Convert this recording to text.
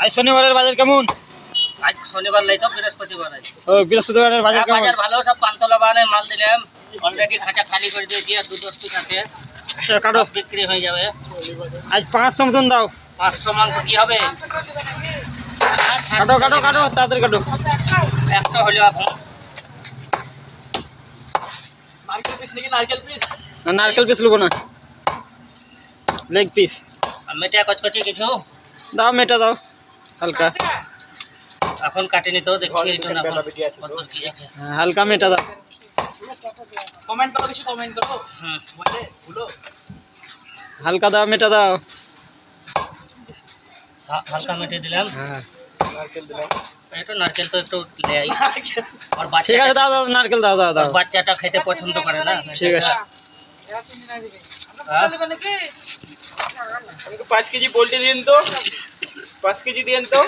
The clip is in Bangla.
আজ শনিবারের বাজার কেমন? আজ শনিবার নাই তো বৃহস্পতিবার আজ। ও বৃহস্পতিবারের বাজার কেমন? বাজার ভালো, সব পান্তলা বাগানে মাল দিলাম অলরেডি, খাঁচা খালি করে দিয়েছি আর 2-10 পিস আছে, কাটো, বিক্রি হয়ে যাবে। আজ 500 মতন দাও। 500 মাংস কি হবে? কাটো কাটো কাটো, তাড়াতাড়ি কাটো। একটা হলো এখন। নারকেল পিস নাকি? নারকেল পিস না, নারকেল পিস নেবো না, লেগ পিস আর মেটা কচকচি কিছু দাও, মেটা দাও হালকা। এখন কাটিনি তো, দেখছি এটা না কত কি আছে। হ্যাঁ, হালকা মেটা দাও। কমেন্ট করো, বেশি কমেন্ট করো। বলে ভুলো, হালকা দাও, মেটা দাও। হালকা মেটে দিলাম। হ্যাঁ নারকেল দিলাম, একটু নারকেল তো একটু ले आई। और ঠিক আছে, বাচ্চা দাও দাও, নারকেল দাও দাও দাও। বাচ্চাটা খেতে পছন্দ করে না। ঠিক আছে। हमको 5 केजी पोल्ट्री दिए तो 5 केजी दिए तो